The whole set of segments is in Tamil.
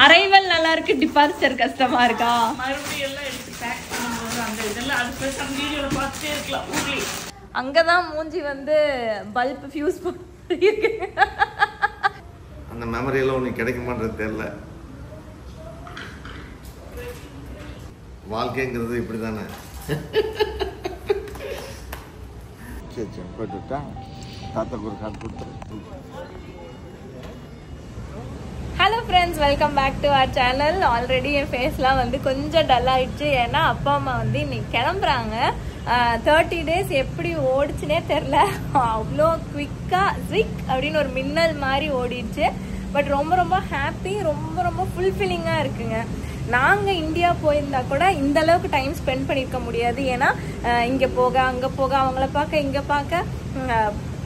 அரைவல் நல்லா இருக்கு, டிபார்ச்சர் கஷ்டமா இருக்கா? மறுபடியும் எல்லாம் எடுத்து பேக் பண்ணும்போது அந்த இதெல்லாம் அது நம்ம வீடியோல பார்த்துட்டே இருக்கலாம். ஊர்லி அங்கதான் மூஞ்சி வந்து பல்ப் ஃபியூஸ் பண்ணிருக்கு. அந்த மெமரி எல்லாம் உனக்கு கிடைக்க மாட்டேறது தெரியல. வாழ்க்கைங்கிறது இப்படி தானே. சரி சரி போயிட்டு விட்டா தாத்தாக்கு ஒரு கார்டு கொடுத்துரு. Hello friends, welcome back to our channel. Already என் ஃபேஸ்லாம் வந்து கொஞ்சம் டல் ஆயிடுச்சு. ஏன்னா அப்பா அம்மா வந்து இன்னைக்கு கிளம்புறாங்க. 30 days எப்படி ஓடிச்சுனே தெரில. அவ்வளோ குவிக்காக ஜிக் அப்படின்னு ஒரு மின்னல் மாதிரி ஓடிடுச்சு. பட் ரொம்ப ரொம்ப ஹாப்பி, ரொம்ப ரொம்ப ஃபுல்ஃபில்லிங்காக இருக்குங்க. நாங்கள் இந்தியா போயிருந்தா கூட இந்த அளவுக்கு டைம் ஸ்பெண்ட் பண்ணியிருக்க முடியாது. ஏன்னா இங்கே போக அங்கே போக அவங்கள பார்க்க இங்கே பார்க்க,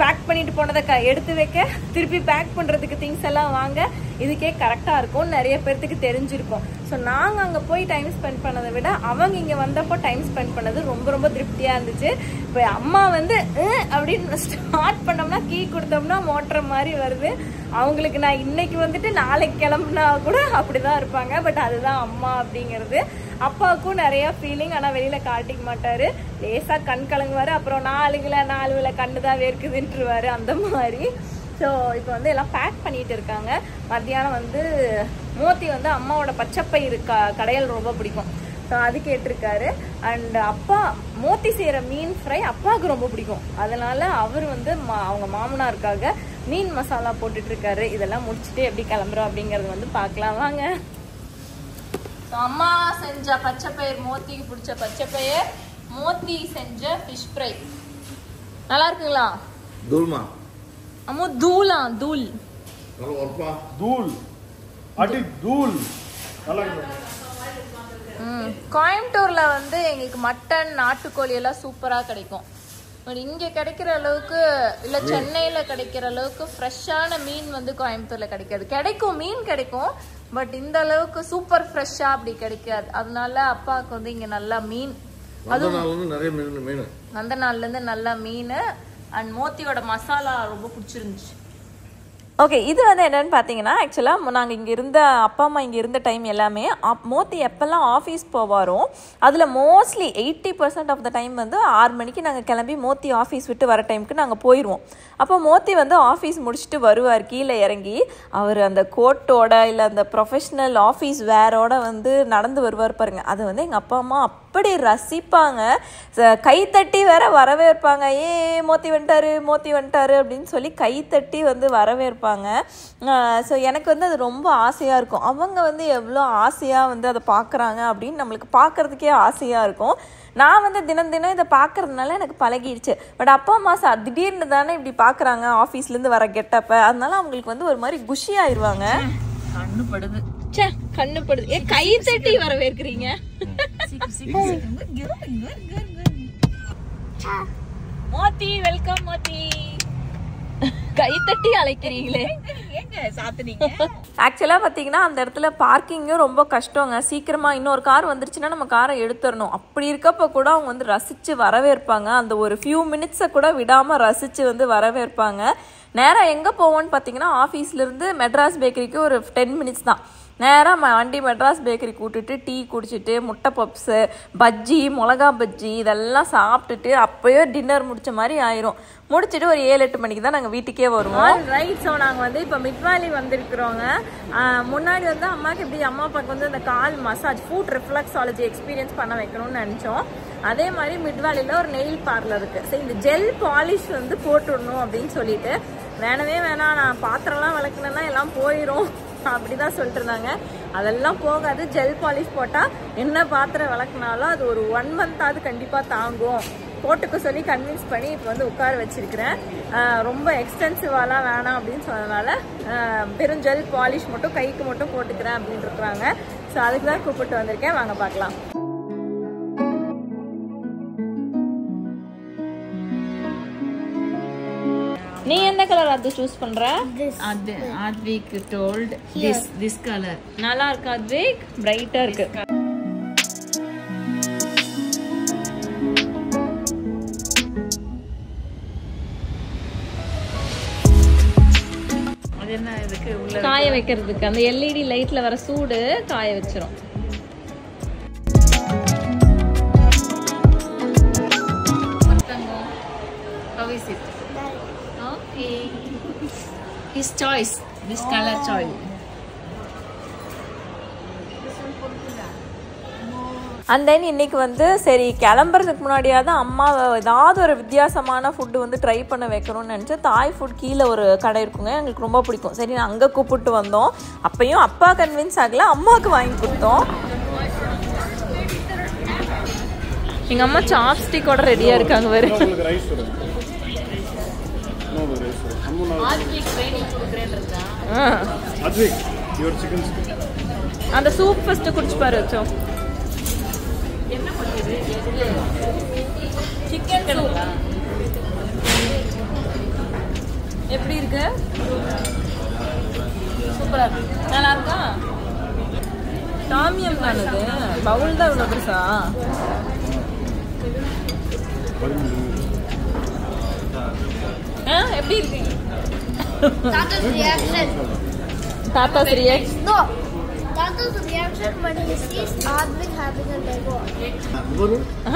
பேக் பண்ணிட்டு போனதை எடுத்து வைக்க, திருப்பி பேக் பண்ணுறதுக்கு திங்ஸ் எல்லாம் வாங்க, இதுக்கே கரெக்டாக இருக்கும். நிறைய பேர்த்துக்கு தெரிஞ்சிருக்கும். ஸோ நாங்கள் அங்கே போய் டைம் ஸ்பெண்ட் பண்ணதை விட அவங்க இங்கே வந்தப்போ டைம் ஸ்பெண்ட் பண்ணது ரொம்ப ரொம்ப திருப்தியாக இருந்துச்சு. இப்போ அம்மா வந்து அப்படின்னு ஸ்டார்ட் பண்ணோம்னா கீ கொடுத்தோம்னா மோட்டர் மாதிரி வருது. அவங்களுக்கு நான் இன்னைக்கு வந்துட்டு நாளைக்கு கிளம்புனா கூட அப்படிதான் இருப்பாங்க. பட் அதுதான் அம்மா அப்படிங்கிறது. அப்பாவுக்கும் நிறைய ஃபீலிங், ஆனால் வெளியில் காட்டிக்க மாட்டார். லேசாக கண் கலங்குவார். அப்புறம் 4 கண்ணு தான் வேர்க்குதுன்ட்டுருவார், அந்த மாதிரி. ஸோ இப்போ வந்து எல்லாம் பேக் பண்ணிட்டு இருக்காங்க. மத்தியானம் வந்து மோத்தி வந்து அம்மாவோட பச்சைப்பயிறு கடையில் ரொம்ப பிடிக்கும். ஸோ அது கேட்டிருக்காரு. அண்ட் அப்பா மோத்தி செய்கிற மீன் ஃப்ரை அப்பாவுக்கு ரொம்ப பிடிக்கும். அதனால அவர் வந்து அவங்க மாமனாருக்காக மீன் மசாலா போட்டுட்டு இருக்காரு. இதெல்லாம் முடிச்சுட்டு எப்படி கிளம்புறோம் அப்படிங்கறது வந்து பார்க்கலாம் வாங்க. அம்மா செஞ்ச பச்சைப்பயிர், மோத்திக்கு பிடிச்ச பச்சைப்பயிர், மோத்தி செஞ்ச ஃபிஷ் ஃப்ரை. நல்லா இருக்குங்களா? தூள்மா அம்மா தூளா? தூள் தூள் அடி தூள். கோயம்புத்தூர்ல வந்து எங்களுக்கு மட்டன், நாட்டுக்கோழி எல்லாம் சூப்பரா கிடைக்கும். இங்க கிடைக்கிற அளவுக்கு இல்ல சென்னையில கிடைக்கிற அளவுக்கு ஃப்ரெஷ்ஷான மீன் வந்து கோயம்புத்தூர்ல கிடைக்காது. கிடைக்கும், மீன் கிடைக்கும். பட் இந்த அளவுக்கு சூப்பர் ஃப்ரெஷ்ஷா அப்படி கிடைக்காது. அதனால அப்பாவுக்கு வந்து இங்க நல்லா மீன், அதுவும் நிறைய மீன், அந்த நாள்ல இருந்து நல்லா மீன். அண்ட் மோத்தியோட மசாலா ரொம்ப பிடிச்சிருந்துச்சு. ஓகே, இது வந்து என்னென்னு பார்த்தீங்கன்னா, ஆக்சுவலாக நாங்கள் இங்கே இருந்த அப்பா அம்மா இங்கே இருந்த டைம் எல்லாமே மோத்தி எப்போல்லாம் ஆஃபீஸ் போவாரோ அதில் மோஸ்ட்லி 80% ஆஃப் த டைம் வந்து 6 மணிக்கு நாங்கள் கிளம்பி மோத்தி ஆஃபீஸ் விட்டு வர டைமுக்கு நாங்கள் போயிடுவோம். அப்போ மோத்தி வந்து ஆஃபீஸ் முடிச்சுட்டு வருவார். கீழே இறங்கி அவர் அந்த கோட்டோட இல்லை அந்த ப்ரொஃபஷ்னல் ஆஃபீஸ் வேரோட வந்து நடந்து வருவார் பாருங்க. அது வந்து எங்கள் அப்பா அம்மா அப்படி ரசிப்பாங்க. கைத்தட்டி வேற வரவேற்பாங்க. மோத்தி வந்துட்டாரு, மோத்தி வந்துட்டாரு அப்படின்னு சொல்லி கைத்தட்டி வந்து வரவேற்பாங்க. ஸோ எனக்கு வந்து அது ரொம்ப ஆசையாக இருக்கும். அவங்க வந்து எவ்வளோ ஆசையாக வந்து அதை பார்க்குறாங்க அப்படின்னு நம்மளுக்கு பார்க்குறதுக்கே ஆசையாக இருக்கும். நான் வந்து தினம் தினம் இதை பார்க்கறதுனால எனக்கு பழகிடுச்சு. பட் அப்பா அம்மா திடீர்னு தானே இப்படி பார்க்குறாங்க ஆஃபீஸ்லேருந்து வர கெட்டப்ப. அதனால அவங்களுக்கு வந்து ஒரு மாதிரி குஷி ஆயிடுவாங்க. கண்ணுப்படுது, கண்ணுப்படுது. கை தட்டி வரவேற்கிறீங்க. மோத்தி வெல்கம். மோத்தி கைத்தட்டி அழைக்கிறீங்களே. ஆக்சுவலாக பார்த்தீங்கன்னா அந்த இடத்துல பார்க்கிங்கும் ரொம்ப கஷ்டங்க. சீக்கிரமாக இன்னொரு கார் வந்துருச்சுன்னா நம்ம காரை எடுத்துடணும். அப்படி இருக்கப்போ கூட அவங்க வந்து ரசித்து வரவேற்பாங்க. அந்த ஒரு ஃபியூ மினிட்ஸை கூட விடாமல் ரசித்து வந்து வரவேற்பாங்க. நேராக எங்கே போவோன்னு பார்த்தீங்கன்னா, ஆஃபீஸ்லேருந்து மெட்ராஸ் பேக்கரிக்கு ஒரு 10 minutes தான். நேராக வண்டி மெட்ராஸ் பேக்கரி கூட்டிட்டு டீ குடிச்சிட்டு முட்டை பப்ஸு, பஜ்ஜி, மிளகா பஜ்ஜி இதெல்லாம் சாப்பிட்டுட்டு அப்போயோ டின்னர் முடிச்ச மாதிரி ஆயிரும். முடிச்சுட்டு ஒரு 7-8 மணிக்கு தான் நாங்கள் வீட்டுக்கே வருவோம். ரைட். ஸோ நாங்கள் வந்து இப்போ மிட்வேலி வந்திருக்கிறோங்க. முன்னாடி வந்து அம்மாவுக்கு எப்படி அம்மா அப்பாவுக்கு வந்து அந்த கால் மசாஜ், ஃபுட் ரிஃப்ளெக்ஸாலஜி எக்ஸ்பீரியன்ஸ் பண்ண வைக்கணும்னு நினச்சோம். அதே மாதிரி மிட்வேலியில் ஒரு நெயில் பார்லர் இருக்குது. ஸோ இந்த ஜெல் பாலிஷ் வந்து போட்டுடணும் அப்படின்னு சொல்லிட்டு, வேணவே வேணாம், நான் பாத்திரம்லாம் விளக்குனேன்னா எல்லாம் போயிடும் அப்படிதான் சொல்லிட்டு இருந்தாங்க. அதெல்லாம் போகாது. ஜெல் பாலிஷ் போட்டால் என்ன பாத்திரம் விளக்குனாலும் அது ஒரு 1 month கண்டிப்பாக தாங்கும். போட்டுக்க சொல்லி கன்வின்ஸ் பண்ணி இப்போ வந்து உட்கார வச்சிருக்கிறேன். ரொம்ப எக்ஸ்டென்சிவாலாம் வேணாம் அப்படின்னு சொன்னதுனால வெறும் ஜெல் பாலிஷ் மட்டும் கைக்கு மட்டும் போட்டுக்கிறேன் அப்படின்னு இருக்கிறாங்க. ஸோ அதுக்கு தான் கூப்பிட்டு வந்திருக்கேன். வாங்க பார்க்கலாம். நீ என்ன கலர் அது சூஸ் பண்ற? அது ஆத்விக் told this color நல்லா இருக்கு. ஆத்விக் பிரைட்டா இருக்கு. இது என்ன இதுக்கு உள்ள காய வைக்கிறதுக்கு அந்த LED லைட்ல வர சூடு காய வச்சிரும். How is it? Okay. His choice. This color choice. And then இன்னைக்கு வந்து சரி கிளம்புறதுக்கு முன்னாடியாவது அம்மா ஏதாவது ஒரு வித்தியாசமான ஃபுட்டு வந்து ட்ரை பண்ண வைக்கணும்னு நினச்சி தாய் ஃபுட் கீழே ஒரு கடை இருக்குங்க, எங்களுக்கு ரொம்ப பிடிக்கும். சரி நான் அங்கே கூப்பிட்டு வந்தோம். அப்பையும் அப்பா கன்வின்ஸ் ஆகல, அம்மாவுக்கு வாங்கி கொடுத்தோம். எங்கள் அம்மா சாப்ஸ்டிக்கோட ரெடியாக இருக்காங்க. வேறு அந்த சூப் ஃபஸ்ட்டு குடிச்சு பாரு வச்சோம். சிக்கன் சூப் எப்படி இருக்கு? சூப்பரா இருக்கு. நல்லா இருக்கா? டாமியம் தான் இது. பவுல் தான் இவ்வளோ பெருசா? எப்படி இருக்கு? தாத்தா's reaction. No. Tata's reaction when he sees Advik having a Lego.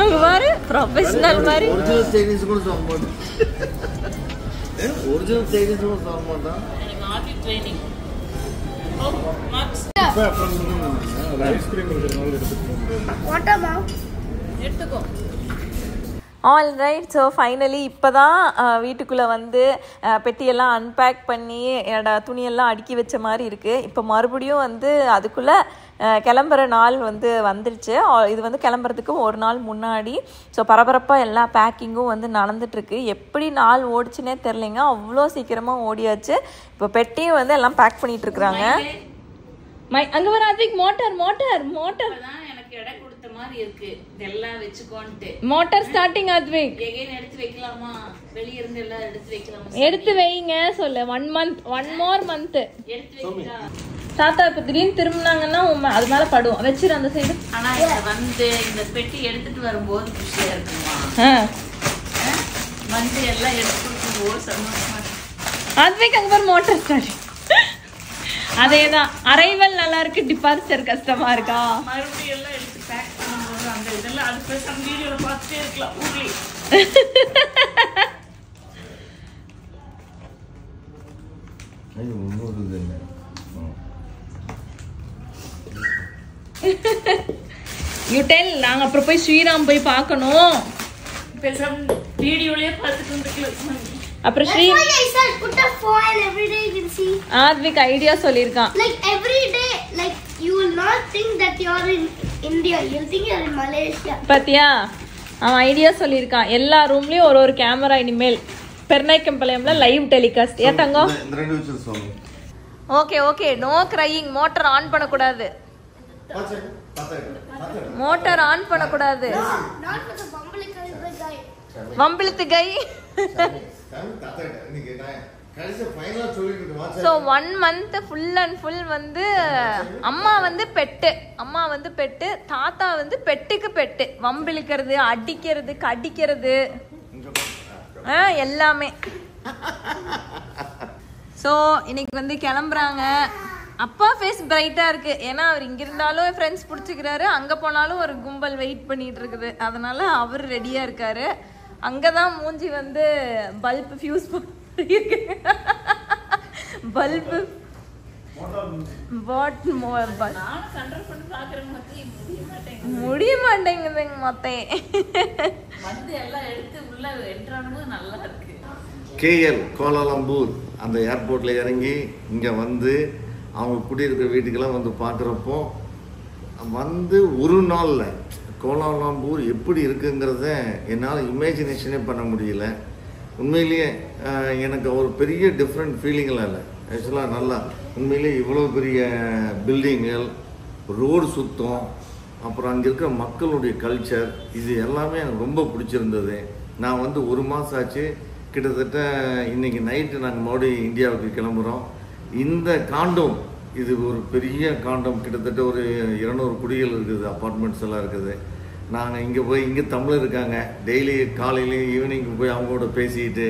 அங்க பாரு ப்ரொஃபஷனல் மாதிரி. ஒரிஜினல் சைனீஸ் கூட சொல்ல மாட்டேன். ஒரிஜினல் சைனீஸ் கூட சொல்ல மாட்டேன். எனக்கு ஆர்டி ட்ரைனிங். ஓ மார்க்ஸ். ஐஸ்கிரீம் வாட்டர் மாம் எடுத்துக்கோ. All right. ஸோ ஃபைனலி இப்போ தான் வீட்டுக்குள்ளே வந்து பெட்டியெல்லாம் அன்பேக் பண்ணி துணியெல்லாம் அடுக்கி வச்ச மாதிரி இருக்குது. இப்போ மறுபடியும் வந்து அதுக்குள்ளே கிளம்புற நாள் வந்து வந்துடுச்சு. இது வந்து கிளம்புறதுக்கு ஒரு நாள் முன்னாடி. ஸோ பரபரப்பாக எல்லா பேக்கிங்கும் வந்து நடந்துட்டுருக்கு. எப்படி நாள் ஓடிச்சுன்னே தெரிலைங்க, அவ்வளோ சீக்கிரமாக ஓடியாச்சு. இப்போ பெட்டியும் வந்து எல்லாம் பேக் பண்ணிகிட்ருக்குறாங்க. அங்கே வர அதுக்கு மோட்டார் மோட்டார் மோட்டார் எனக்கு எடை கொடுத்த மாதிரி இருக்கு. இதெல்லாம் வெச்சுக்கோன்ட்டு மோட்டார் ஸ்டார்டிங் அத்விக் எகைன் எடுத்து வைக்கலாமா? வெளிய இருந்து எல்லாம் எடுத்து வைக்கலாமா? எடுத்து வைங்க சொல்லு. 1 month 1 more month எடுத்து வைக்கா. தாத்தா இப்ப திடீர்னு திரும்பினாங்கன்னா அது மேல படும். வச்சிரு அந்த சைடு. ஆனா இங்க வந்து இந்த பெட்டி எடுத்துட்டு வரும்போது குஷியா இருக்குமா? வந்து எல்லாம் எடுத்துட்டு போது சந்தோஷமா இருக்கு. அத்விக் அங்க ஒரு மோட்டார் ஸ்டார்ட். அதேதான். அரைவல் நல்லா இருக்கு, டிபார்ச்சர் கஷ்டமா இருக்கா? மறுபடியும் எல்லாம் எடுத்து பேக் பண்ணும்போது அந்த இதெல்லாம் அது போய் நம்ம வீடியோல பார்த்துட்டே இருக்கலாம். ஊர்லி யூ டெல். நாங்க அப்புறம் போய் ஸ்ரீராம் போய் பார்க்கணும். பேசாம வீடியோலயே பார்த்துட்டு இருக்கலாம். அப்புறம் Sri I said put a foil every day you can see. Aadvik idea சொல்லிருக்கான். Like every day, like you will not think that you are in India. You'll think you are in Malaysia. பாத்தியா, அவன் ஐடியா சொல்லியிருக்கான். எல்லா ரூம்லயும் ஒரு கேமரா இனிமேல். பெர்நாய்க்கம்பாளையம்ல லைவ் டெலிகாஸ்ட். ஏ தங்கம்? இந்த ரெண்டு விஷயம் சொல்லுங்க. Okay okay, no crying. Motor on பண்ணக்கூடாது. மோட்டார் ஆன் பண்ணக்கூடாது. Not for the umbilical guy. வம்பிழுத்து கை. So 1 month full and full வந்து அம்மா வந்து பெட்டு. அம்மா வந்து பெட்டு, தாத்தா வந்து பெட்டுக்கு பெட்டு. வம்பிழுக்கிறது, அடிக்கிறது, கடிக்கிறது எல்லாமே. ஸோ இன்னைக்கு வந்து கிளம்புறாங்க. அப்பா ஃபேஸ் பிரைட்டா இருக்கு. ஏன்னா அவர் இங்க இருந்தாலும் ஃப்ரெண்ட்ஸ் பிடிச்சிக்கிறாரு, அங்க போனாலும் ஒரு கும்பல் வெயிட் பண்ணிட்டு இருக்குது. அதனால அவர் ரெடியா இருக்காரு. அங்கதான் மூஞ்சி வந்து பல்ப் ஃபியூஸ் பண்ணிருக்கு. பல்ப் முடிய மாட்டேங்குதுங்க மொத்தே. KL கோலாலம்பூர் அந்த ஏர்போர்ட்ல இறங்கி இங்க வந்து அவங்க குடியிருக்கிற வீட்டுக்கெல்லாம் வந்து பார்க்குறப்போ வந்து ஒரு நாளில் கோலாலம்பூர் எப்படி இருக்குங்கிறத என்னால் இமேஜினேஷனே பண்ண முடியல. உண்மையிலேயே எனக்கு ஒரு பெரிய டிஃப்ரெண்ட் ஃபீலிங்கெலாம் இல்லை. ஆக்சுவலாக நல்லா உண்மையிலேயே இவ்வளோ பெரிய பில்டிங்கள், ரோடு சுத்தம், அப்புறம் அங்கே இருக்கிற மக்களுடைய கல்ச்சர், இது எல்லாமே எனக்கு ரொம்ப பிடிச்சிருந்தது. நான் வந்து 1 மாதம் ஆச்சு. கிட்டத்தட்ட இன்றைக்கி நைட்டு நாங்கள் மறுபடியும் இந்தியாவுக்கு கிளம்புறோம். இந்த காண்டம் இது ஒரு பெரிய காண்டம். கிட்டத்தட்ட ஒரு 200 குடிகள் இருக்குது, அப்பார்ட்மெண்ட்ஸ் எல்லாம் இருக்குது. நாங்கள் இங்கே போய் இங்கே தமிழர் இருக்காங்க. டெய்லி காலையிலையும் ஈவினிங் போய் அவங்களோட பேசிக்கிட்டு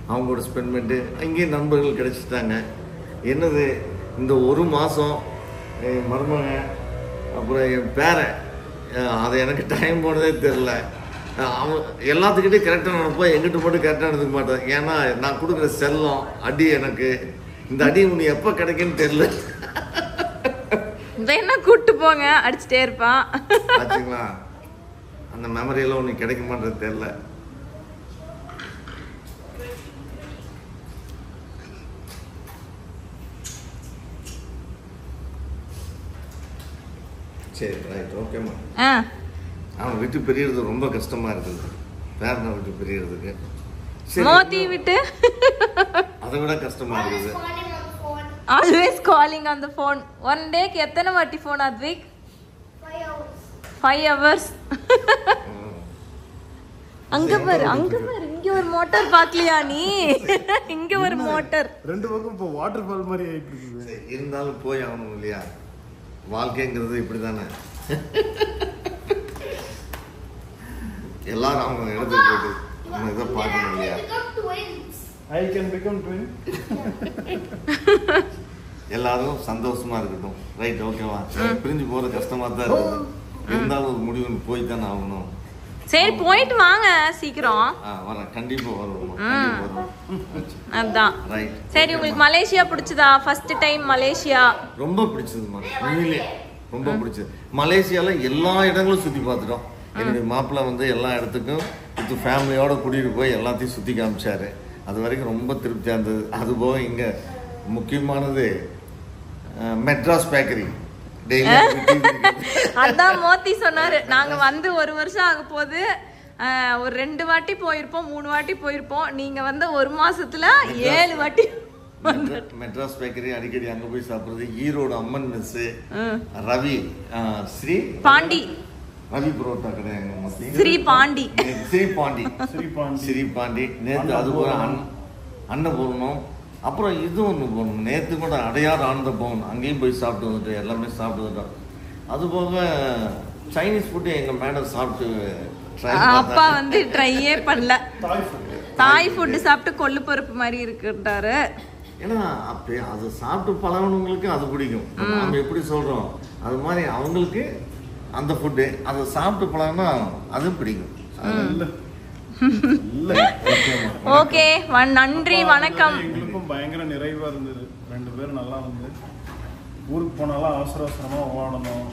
அவங்களோட ஸ்பெண்ட் பண்ணிட்டு இங்கேயும் நண்பர்கள் கிடச்சிட்டாங்க. என்னது இந்த ஒரு மாதம் என் மருமக அப்புறம் என் பேரன் அதை எனக்கு டைம் போனதே தெரில. அவன் எல்லாத்துக்கிட்டே கரெக்டாக நடப்போம், எங்கிட்ட மட்டும் கரெக்டாக நடந்துக்க மாட்டேன். ஏன்னா நான் கொடுக்குற செல்லம் அடி எனக்கு இந்த அடி உனக்கு எப்போ கிடைக்குன்னு தெரியல. என்ன கூட்டு போங்க அடிச்சுட்டே இருப்பான். ஆச்சுங்களா, அந்த மெமரியெல்லாம் உனக்கு கிடைக்க மாட்டேறது தெரியல. சரி ரைட் ஓகேம்மா. அவன் விட்டு பிரியறது ரொம்ப கஷ்டமா இருக்குது, பேரனை விட்டு பிரியறதுக்கு. மோத்தி விட்டு அதை விட கஷ்டமா இருக்குது. Always calling on the phone. One டேக்கு எத்தனை வாட்டி ஃபோன் அத்விக்? 5 hours. அங்க பாரு இங்க ஒரு மோட்டார் பாக்கலையா நீ? இங்க ஒரு மோட்டார் ரெண்டு பக்கம் இப்போ வாட்டர் ஃபால் மாதிரி ஆயிட்டு இருக்குது. இருந்தாலும் போய் ஆகணும் இல்லையா, வாழ்க்கைங்கிறது இப்படிதானே. எல்லாரும் அவங்க இடத்துக்கு போயிட்டு நம்ம இதை பார்க்கணும் இல்லையா. I can become twin. எல்லாரும் சந்தோஷமா இருக்கட்டும். ரைட் ஓகேவா. பிரிஞ்சு போறது கஷ்டமா தான் இருக்குது, இருந்தாலும் ஒரு முடிவு போய் தானே ஆகணும். சரி போயிட்டு வாங்க சீக்கிரம். வரேன், கண்டிப்பா வருவோம். அதான் ரைட். சரி, உங்களுக்கு மலேசியா பிடிச்சதா? ஃபர்ஸ்ட் டைம் மலேசியா ரொம்ப பிடிச்சதுமா, உண்மையிலே ரொம்ப பிடிச்சது. மலேசியால எல்லா இடங்களும் சுத்தி பார்த்துட்டோம். என்னுடைய மாப்பிள்ளை வந்து எல்லா இடத்துக்கும் இது ஃபேமிலியோட கூட்டிட்டு போய் எல்லாத்தையும் சுத்தி காமிச்சாரு. அது வரைக்கும் ரொம்ப திருப்தியா இருந்தது. அது போக இங்க முக்கியமானது மெட்ராஸ் பேக்கரி. அதான் மோத்தி சொன்னாரு, நாங்க வந்து 1 வருஷம் ஆக போகுது, ஒரு 2 வாட்டி போயிருப்போம், 3 வாட்டி போயிருப்போம். நீங்க வந்து 1 மாசத்துல 7 வாட்டி. மெட்ராஸ் பேக்கரி அடிக்கடி அங்க போய் சாப்பிடுறது. ஈரோடு அம்மன் மெஸ், ரவி ஸ்ரீ பாண்டி, ரவி புரோட்டா கடை எங்க மத்தி, ஸ்ரீ பாண்டி நேற்று அது போல அன்னபூர்ணம். அப்புறம் இது ஒன்று போகணும், நேற்று கூட அடையார் ஆனந்த பவன், அங்கேயும் போய் சாப்பிட்டு வந்துட்டு எல்லாமே சாப்பிட்டு வந்துட்டோம். அது போக சைனீஸ் ஃபுட்டு எங்க மேடம் சாப்பிட்டு அப்பா வந்து ட்ரையே பண்ணல. தாய் ஃபுட்டு சாப்பிட்டு கொள்ளு பருப்பு மாதிரி இருக்குன்றாரு. ஏன்னா அப்படி அது சாப்பிட்டு பழகினவங்களுக்கு அது பிடிக்கும். நம்ம எப்படி சொல்றோம் அது மாதிரி அவங்களுக்கு அந்த ஃபுட்டு அதை சாப்பிட்டு பழகினா அதுவும் பிடிக்கும். ஓகே, நன்றி வணக்கம். எங்களுக்கும் பயங்கர நிறைவா இருந்தது. 2 பேரும் நல்லா வந்து ஊருக்கு போனாலும் அவசரமா ஓடணும்.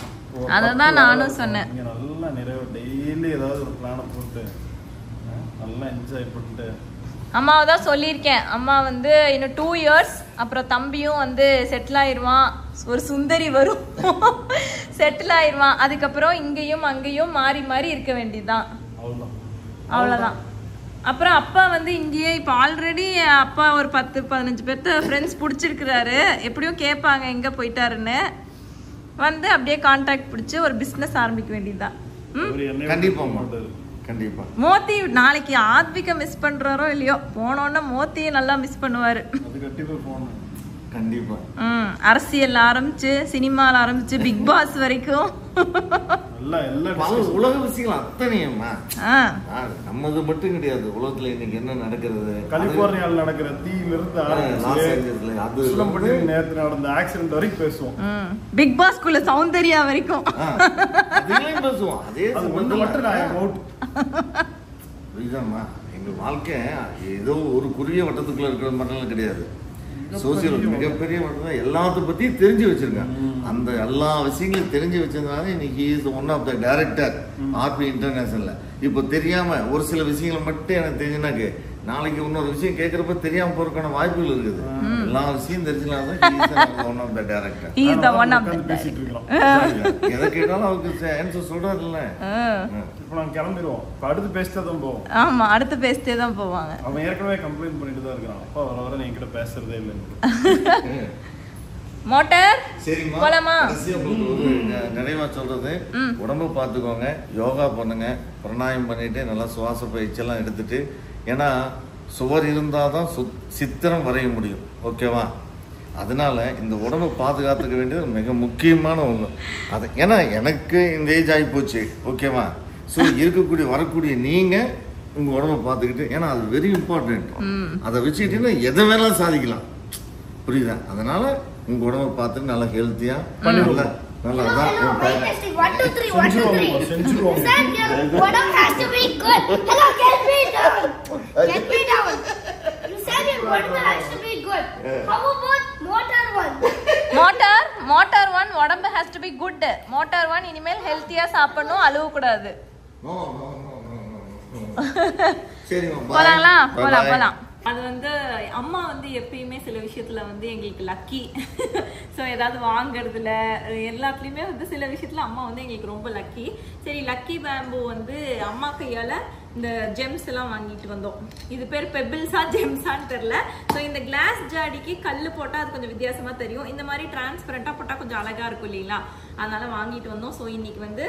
அததான் நானும் சொன்னேன். இங்க நல்லா நிறைவு, டெய்லி ஏதாவது ஒரு பிளானை போட்டு நல்லா என்ஜாய் பண்ணிட்டு. அம்மாவை தான் சொல்லியிருக்கேன், அம்மா வந்து இன்னும் 2 years அப்புறம் தம்பியும் வந்து செட்டில் ஆயிடுவான், ஒரு சுந்தரி வரும், செட்டில் ஆயிடுவான். அதுக்கப்புறம் இங்கேயும் அங்கேயும் மாறி மாறி இருக்க வேண்டியதுதான், அவ்வளோதான். அப்புறம் அப்பா வந்து இங்கேயே இப்போ ஆல்ரெடி அப்பா ஒரு 10-15 பேர்த்து ஃப்ரெண்ட்ஸ் பிடிச்சிருக்கிறாரு. எப்படியும் கேட்பாங்க எங்கே போயிட்டாருன்னு, வந்து அப்படியே கான்டாக்ட் பிடிச்சி ஒரு பிஸ்னஸ் ஆரம்பிக்க வேண்டியதுதான். கண்டிப்பா மோத்தி நாளைக்கு ஆத்விக மிஸ் பண்றாரோ இல்லையோ, போனோன்னா மோத்தியை நல்லா மிஸ் பண்ணுவாரு. கண்டிப்பா. அரசியல் ஆரம்பிச்சு, சினிமால ஆரம்பிச்சு, பிக் பாஸ் வரைக்கும் உலக விஷயங்கள் அத்தனையுமா. நம்மது மட்டும் கிடையாது, உலகத்துல இன்னைக்கு என்ன நடக்கிறது, கலிபோர்னியால நடக்கிற தீயில இருந்து நேத்து நடந்த ஆக்சிடென்ட் வரைக்கும் பேசுவோம். பிக் பாஸ்குள்ள சௌந்தர்யா வரைக்கும் பேசுவோம். அதே மட்டும் புரியுதாம்மா, எங்க வாழ்க்கை ஏதோ ஒரு குறுகிய வட்டத்துக்குள்ள இருக்கிற மட்டும் கிடையாது. சோசியல் மிகப்பெரிய மட்டும் எல்லாத்த பத்தியும் தெரிஞ்சு வச்சிருக்கேன். அந்த எல்லா விஷயங்களும் தெரிஞ்சு வச்சிருந்தாலும் இன்னைக்கு is one of the director RP இன்டர்நேஷனல்ல. இப்போ தெரியாம ஒரு சில விஷயங்களை மட்டும் எனக்கு தெரிஞ்சுனாக்கு நாளைக்கு இன்னொரு விஷயம் கேட்கறப்ப தெரியாம போறதுக்கான வாய்ப்புகள் இருக்குது. எல்லா விஷயம் தெரிஞ்சுக்கலாம். ஒன் ஆஃப் த டைரக்டர் எதை கேட்டாலும் அவருக்கு ஆன்சர் சொல்றாரு இல்ல. இப்போ நாங்க கிளம்பிடுவோம், அடுத்து பேசிட்டே தான் போவோம். ஆமா, அடுத்து பேசிட்டே தான் போவாங்க. அவன் ஏற்கனவே கம்ப்ளைண்ட் பண்ணிட்டு தான் இருக்கிறான், அப்பா வர வர என்கிட்ட பேசுறதே இல்லை. மோட்டார் போலாமா? நிறைவா சொல்றது, உடம்ப பாத்துக்கோங்க, யோகா பண்ணுங்க, பிராணாயம் பண்ணிட்டு நல்லா சுவாச பயிற்சி எல்லாம் எடுத்துட்டு. ஏன்னா சுவர் இருந்தாதான் சித்திரம் வரைய முடியும், ஓகேவா? அதனால இந்த உடம்பை பாதுகாத்துக்க வேண்டியது மிக முக்கியமான ஒண்ணு. அது ஏன்னா எனக்கு இந்த ஏஜ் ஆகி போச்சு, ஓகேவா? ஸோ இருக்கக்கூடிய வரக்கூடிய நீங்க உங்க உடம்பை பார்த்துக்கிட்டு, ஏன்னா அது வெரி இம்பார்ட்டன்ட். அதை வச்சுக்கிட்டீங்கன்னா எதை வேணாலும் சாதிக்கலாம். புரியுதா? அதனால உங்க உடம்பை பார்த்து நல்லா ஹெல்த்தியா நல்லா நல்லா தான் Weight testing. 1, 2, 3. 1, 2, 3. Sir, your bottom has to be good. Hello, get me down. Get me down. You said your bottom has to be good. How about motor one? Motor 1 உடம்பு has to be good. Motor 1 இனிமேல் ஹெல்த்தியா சாப்பிடணும், அழுவ கூடாது. நோ சரிமா போலாம். அது வந்து அம்மா வந்து எப்பயுமே சில விஷயத்துல வந்து எங்களுக்கு லக்கி. ஸோ ஏதாவது வாங்குறதுல எல்லாத்துலேயுமே வந்து சில விஷயத்துல அம்மா வந்து எங்களுக்கு ரொம்ப லக்கி. சரி, லக்கி பேம்பு வந்து அம்மா கையால இந்த ஜெம்ஸ் எல்லாம் வாங்கிட்டு வந்தோம். இது பேர் பெபிள்ஸா ஜெம்ஸான்னு தெரியல. ஸோ இந்த கிளாஸ் ஜாடிக்கு கல் போட்டால் அது கொஞ்சம் வித்தியாசமா தெரியும். இந்த மாதிரி டிரான்ஸ்பரண்டா போட்டால் கொஞ்சம் அழகா இருக்கும் இல்லைங்களா? அதனால வாங்கிட்டு வந்தோம். ஸோ இன்னைக்கு வந்து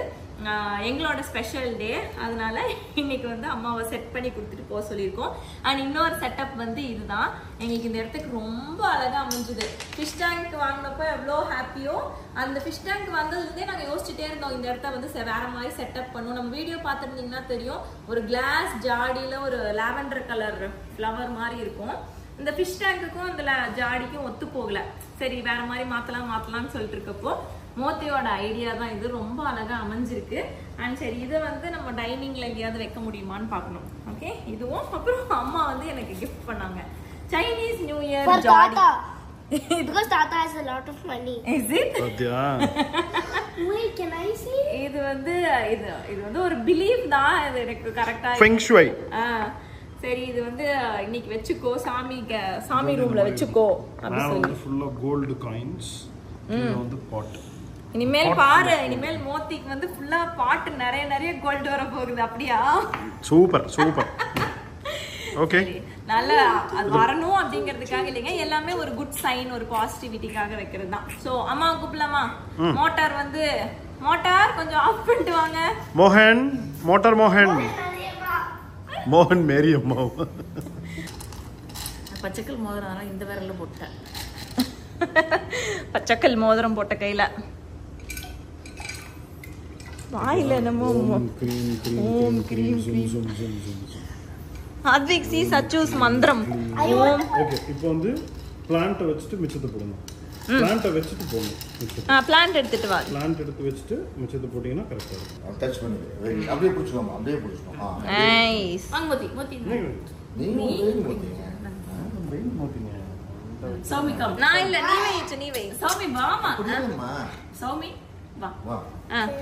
எங்களோட ஸ்பெஷல் டே. அதனால இன்னைக்கு வந்து அம்மாவை செட் பண்ணி கொடுத்துட்டு போக சொல்லியிருக்கோம். அண்ட் இன்னொரு செட்டப் வந்து இதுதான். எங்களுக்கு இந்த இடத்துக்கு ரொம்ப அழகா அமைஞ்சுது. ஃபிஷ் டேங்க் வாங்கினப்போ எவ்வளோ ஹாப்பியோ, அந்த ஃபிஷ் டேங்க் வந்ததுலேருந்தே நாங்கள் யோசிச்சுட்டே இருந்தோம் இந்த இடத்த வந்து வேற மாதிரி செட்டப் பண்ணுவோம். நம்ம வீடியோ பார்த்துருந்தீங்கன்னா தெரியும், ஒரு கிளாஸ் ஜாடியில் ஒரு லாவெண்டர் கலர் ஃப்ளவர் மாதிரி இருக்கும். இந்த ஃபிஷ் டேங்குக்கும் அந்த ஜாடிக்கும் ஒத்து போகல. சரி, வேற மாதிரி மாத்தலாம்னு சொல்லிட்டு இருக்கப்போ மோத்தியோட ஐடியா தான் இது. ரொம்ப அழகா அமைஞ்சிருக்கு. அண்ட் சரி, இதை வந்து நம்ம டைனிங்ல எங்கேயாவது வைக்க முடியுமான்னு பார்க்கணும். ஓகே, இதுவும் அப்புறம் அம்மா வந்து எனக்கு கிஃப்ட் பண்ணாங்க சைனீஸ் நியூ இயர் ஜாடி. Because Tata has a lot of money. Is it? Wait, can I see? இது வந்து ஒரு பிலீஃப் தான். இது எனக்கு கரெக்டா Feng Shui. சரி, இது வந்து இன்னைக்கு வெச்சுக்கோ, சாமி ரூம்ல வெச்சுக்கோ அப்படி சொல்லி. full of gold coins. இது வந்து pot. இனிமேல் பாரு, இனிமேல் மோத்திக்கு வந்து ஃபுல்லா பாட் நிறைய கோல்ட் வர போகுது. அப்படியா? சூப்பர். ஓகே, நல்ல அது வரணும் அப்படிங்கிறதுக்காக இல்லைங்க, எல்லாமே ஒரு குட் சைன், ஒரு பாசிட்டிவிட்டிக்காக வைக்கிறது தான். சோ அம்மா கூப்பிடலாமா? மோட்டார் கொஞ்சம் ஆஃப் பண்ணிட்டு வாங்க. மோகன் மேரி அம்மா பச்சைக்கல் மோதிரம் இந்த விரல்ல போட்டேன். பச்சைக்கல் மோதிரம் போட்ட கையில வாயில என்னமோ ஓம் கிரீம் ஆத்விக் சி சச்சூஸ் மந்திரம் ஓம். ஓகே, இப்போ வந்து பிளான்ட் வச்சிட்டு மிச்சத்தை போடணும். பிளான்ட் வச்சிட்டு போடணும். பிளான்ட் எடுத்துட்டு வா. பிளான்ட் எடுத்து வச்சிட்டு மிச்சத்தை போட்டீங்கன்னா கரெக்ட்டா இருக்கும். டச் பண்ணு. அப்படியே புடிச்சுக்கோமா, அப்படியே புடிச்சுக்கோ. நைஸ். வாங்க மோத்தி. நீ மோத்திங்க. சௌமி கம். நான் இல்ல, நீ வை. சௌமி வாமா. புடிச்சுக்கோமா. சௌமி வா.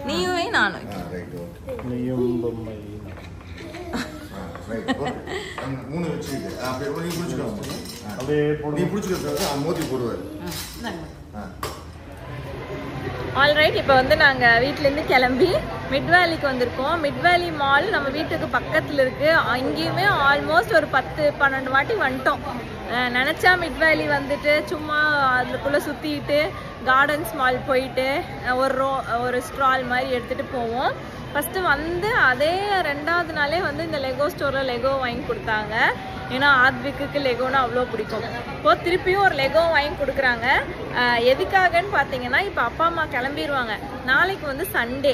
நீ வை, நானும். Right, okay. நீயும் பொம்மை. Right, okay. மூணு வச்சிட்டு அப்படியே நீ புடிச்சுக்கோ. அப்படியே போடு. நீ புடிச்சுக்கிறது மோதி போடுவாரு. ஆல்ரைட், இப்போ வந்து நாங்கள் வீட்டிலேருந்து கிளம்பி மிட் வேலிக்கு வந்திருக்கோம். மிட் வேலி மால் நம்ம வீட்டுக்கு பக்கத்தில் இருக்குது. அங்கேயுமே ஆல்மோஸ்ட் ஒரு 10-12 வாட்டி வந்துட்டோம். நினச்சா மிட் வேலி வந்துட்டு சும்மா அதுக்குள்ளே சுற்றிட்டு கார்டன்ஸ் மால் போயிட்டு ஒரு ஸ்ட்ரால் மாதிரி எடுத்துகிட்டு போவோம். ஃபஸ்ட்டு வந்து அதே 2வது நாளே வந்து இந்த லெகோ ஸ்டோரில் லெகோ வாங்கி கொடுத்தாங்க. ஏன்னா ஆத்விக்கு லெகோனா அவ்வளோ பிடிக்கும். இப்போது திருப்பியும் ஒரு லெகோ வாங்கி கொடுக்குறாங்க. எதுக்காகன்னு பார்த்தீங்கன்னா, இப்போ அப்பா அம்மா கிளம்பிடுவாங்க. நாளைக்கு வந்து சண்டே.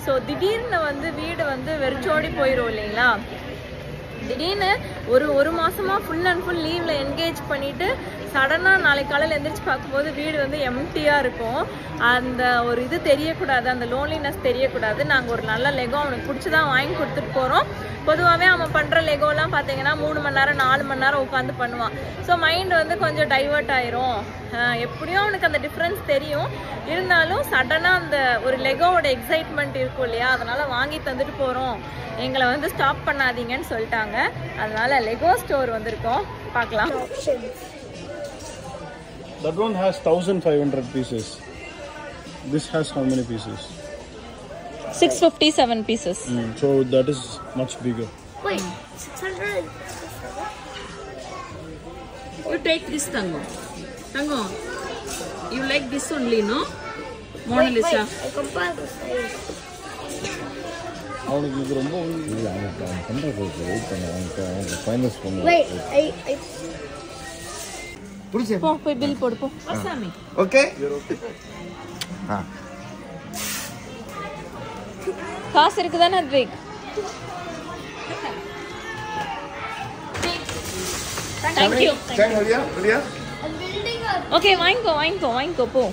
ஸோ திடீர்னு வந்து வீடு வந்து வெறிச்சோடி போயிடும் இல்லைங்களா? திடீர்னு ஒரு மாசமாக ஃபுல் அண்ட் ஃபுல் லீவில் என்கேஜ் பண்ணிவிட்டு சடனாக நாளைக்கு காலையில் எந்திரிச்சு பார்க்கும்போது வீடு வந்து எம்டியாக இருக்கும். அந்த ஒரு இது தெரியக்கூடாது, அந்த லோன்லினஸ் தெரியக்கூடாது. நாங்கள் ஒரு நல்ல லெகோ அவனுக்கு பிடிச்சி தான் வாங்கி கொடுத்துட்டு போகிறோம். பொதுவாகவே அவன் பண்ணுற லெகோலாம் பார்த்தீங்கன்னா 3 மணி நேரம் 4 மணி நேரம் உட்காந்து பண்ணுவான். ஸோ மைண்ட் வந்து கொஞ்சம் டைவர்ட் ஆயிரும். எப்படியும் அவனுக்கு அந்த டிஃப்ரென்ஸ் தெரியும். இருந்தாலும் சடனாக அந்த ஒரு லெகோவோட எக்ஸைட்மெண்ட் இருக்கும் இல்லையா? அதனால வாங்கி தந்துட்டு போகிறோம், எங்களை வந்து ஸ்டாப் பண்ணாதீங்கன்னு சொல்லிட்டாங்க. அதனால லெகோ ஸ்டோர் வந்திருக்கோம், பார்க்கலாம். That one has 1500 pieces. This has how many pieces? 657 pieces. So that is much bigger. Wait, 600. You take this, Tango. You like this only, no? Mona Lisa. Wait, I compare the size. அவனுக்கு இது ரொம்ப இல்ல, அவன் பண்றது வெயிட் பண்ண ஃபைனல்ஸ் பண்ணு. Wait, I புடிச்சே போய் பில் போடு போ. Asami. ஓகே. காசு இருக்குதானே அத்விக்? Thank you. சரியா? I'm building a ஓகே வாங்கிக்கோ போ.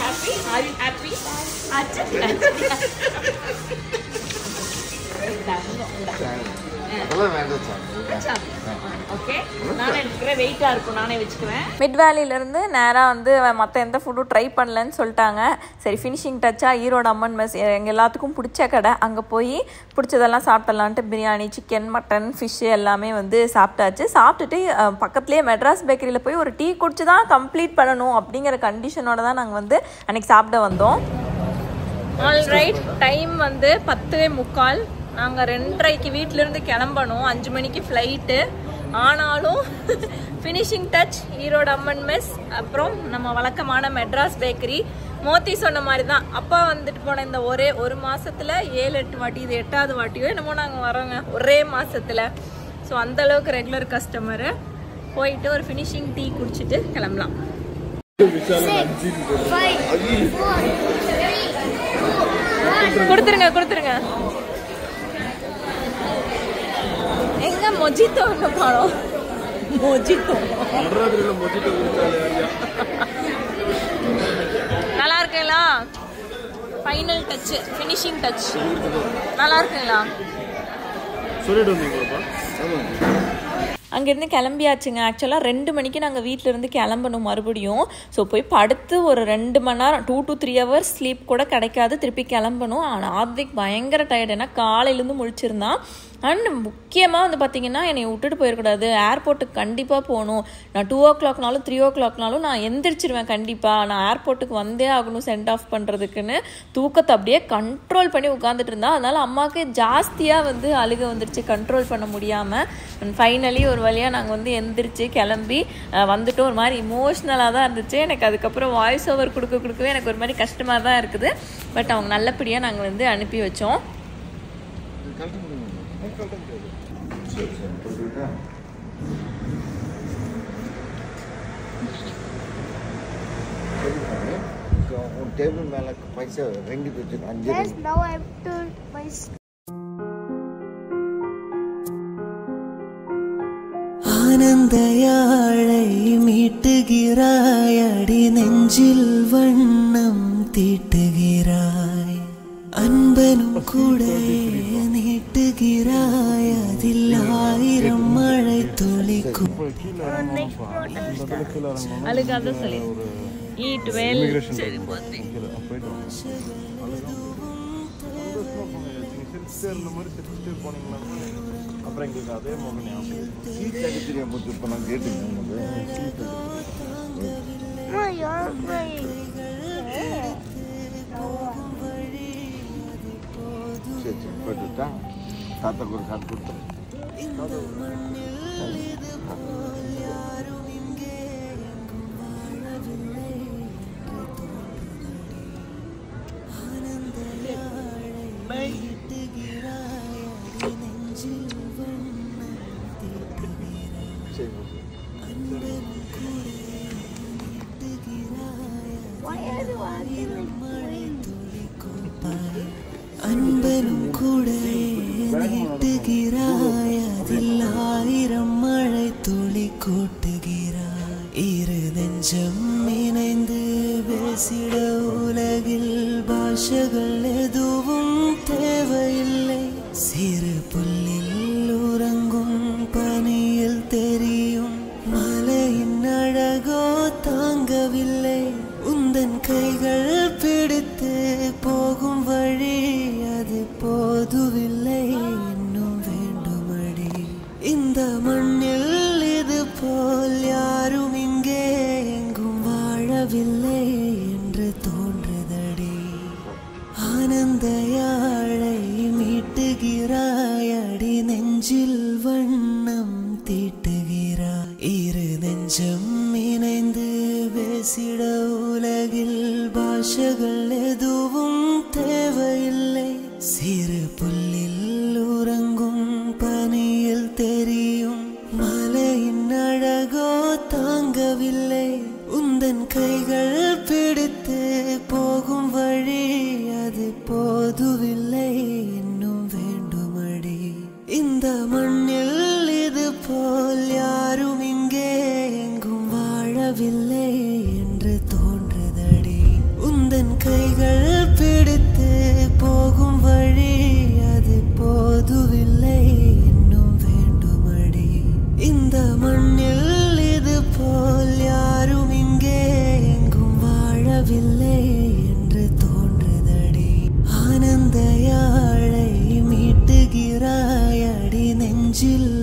Happy? Are you happy? அதெல்லாம் வேண்டாம் சார். Okay. நானே எடுக்கிறேன். வெயிட்டா இருக்கும். நானே வச்சுக்குவேன். மிட் வேலியிலேருந்து நேராக வந்து மற்ற எந்த ஃபுட்டும் ட்ரை பண்ணலன்னு சொல்லிட்டாங்க. சரி ஃபினிஷிங் டச்சாக ஈரோடு அம்மன் மெஸ் எங்கள் எல்லாத்துக்கும் பிடிச்ச கடை, அங்கே போய் பிடிச்சதெல்லாம் சாப்பிடலான்ட்டு பிரியாணி, சிக்கன், மட்டன், ஃபிஷ்ஷு எல்லாமே வந்து சாப்பிட்டாச்சு. சாப்பிட்டுட்டு பக்கத்துலேயே மெட்ராஸ் பேக்கரியில் போய் ஒரு டீ குடிச்சு தான் கம்ப்ளீட் பண்ணணும் அப்படிங்கிற கண்டிஷனோட தான் நாங்கள் வந்து அன்றைக்கி சாப்பிட வந்தோம். ஆல்ரைட், டைம் வந்து 10:45. நாங்கள் 2:30க்கு வீட்டிலேருந்து கிளம்பணும். 5 மணிக்கு ஃப்ளைட்டு. ஆனாலும் ஃபினிஷிங் டச் ஈரோடு அம்மன் மெஸ், அப்புறம் நம்ம வழக்கமான மெட்ராஸ் பேக்கரி. மோத்தி சொன்ன மாதிரி தான், அப்பா வந்துட்டு போன இந்த ஒரே ஒரு மாதத்தில் 7-8 வாட்டி, இது 8வது வாட்டியோ என்னமோ நாங்கள் வரோங்க ஒரே மாதத்தில். ஸோ அந்தளவுக்கு ரெகுலர் கஸ்டமரு. போயிட்டு ஒரு ஃபினிஷிங் டீ குடிச்சிட்டு கிளம்பலாம். 6, 5, 4, 3, 2, 1. கொடுத்துருங்க. எங்க மொஜித்தோ எங்க பாடம்? மொஜித்தோ நல்லா இருக்குங்களா? ஃபைனல் டச், ஃபினிஷிங் டச் நல்லா இருக்குங்களா? சொல்லிட்டு வந்தீங்களாப்பா? அங்கேருந்து கிளம்பியாச்சுங்க. ஆக்சுவலாக 2 மணிக்கு நாங்கள் வீட்டிலேருந்து கிளம்பணும் மறுபடியும். ஸோ போய் படுத்து ஒரு 2 மணி நேரம், 2 to 3 hours ஸ்லீப் கூட கிடைக்காது. திருப்பி கிளம்பணும். ஆனால் ஆத்விக் பயங்கர டயர்டு, ஏன்னா காலையிலேருந்து முழிச்சிருந்தான். அண்ட் முக்கியமாக வந்து பார்த்திங்கன்னா என்னை விட்டுட்டு போயிடக்கூடாது. ஏர்போர்ட்டுக்கு கண்டிப்பாக போகணும். நான் 2 o'clockனாலும் 3 o'clockனாலும் நான் எந்திரிச்சிருவேன் கண்டிப்பாக. நான் ஏர்போர்ட்டுக்கு வந்தே ஆகணும் சென்ட் ஆஃப் பண்ணுறதுக்குன்னு தூக்கத்தை அப்படியே கண்ட்ரோல் பண்ணி உட்காந்துட்டு இருந்தான். அதனால் அம்மாவுக்கு ஜாஸ்தியாக வந்து அழுக வந்துடுச்சு, கண்ட்ரோல் பண்ண முடியாமல். ஃபைனலி ஒரு வழியாக நாங்கள் வந்து எந்திரிச்சு கிளம்பி வந்துட்டு ஒரு மாதிரி இமோஷ்னலாக தான் இருந்துச்சு. எனக்கு அதுக்கப்புறம் வாய்ஸ் ஓவர் கொடுக்கவே எனக்கு ஒரு மாதிரி கஷ்டமாக தான் இருக்குது. பட் அவங்க நல்லபடியாக நாங்கள் வந்து அனுப்பி வச்சோம். டேபிள் மேலே பைசா 2 வச்சு 5. Yes, now I have to my. ஆனந்த யாழை மீட்டுகிறாய், அடி நெஞ்சில் வண்ணம் தீட்டுகிறாய், அன்பனும் கூட நீட்டுகிறாய், அதில் 1000 மழை துளிக்கும். அழுகாத சொல்லி ஈட் வெல். சரி போச்சு. அப்புறம் எங்களுக்கு அதே மாதிரி சீட் அடிச்சிரியா போச்சு. இப்போ நான் கேட்டுங்க சரி போட்டுட்டா தாத்தாக்கு ஒரு கார்டு கொடுத்துரு. அன்பனும் கூட நீட்டுகிறாய், அதில் 1000 மழை துளி கூட்டுகிறாய், இரு நெஞ்சம் இணைந்து பேசிட உலகில் பாஷைகள் எதுவும் தேவையில்லை, சிறு புல்லில் உறங்கும் பனியில் தெரியும் மலையின் அழகோ தாங்கவில்லை, உந்தன் கைகள் பிடித்து போகும் வழி அது போதுவில்லை, இன்னும் வேண்டுமடி, இந்த மண்ணில் இது போல் யாரும் இங்கே எங்கும் வாழவில்லை என்று தோன்றுதடி, ஆனந்த யாழை மீட்டுகிறாய், அடி நெஞ்சில் வண்ணம் தீட்டுகிறாய், இரு நெஞ்சம் இணைந்து பேசிட உலகில் பாஷைகள் எதுவும் தேவையில்லை, சிறு புல்லில் உறங்கும் பனியில் தெரியும் மலையின் அழகோ தாங்கவில்லை, உந்தன் கைகள் பிடித்து போகும் வழி அது போதுவில்லை, இன்னும் வேண்டுமடி, இந்த மண்ணில் இது என்று தோன்றுதடி. ஆனந்த யாழை மீட்டுகிறாய் அடி நெஞ்சில்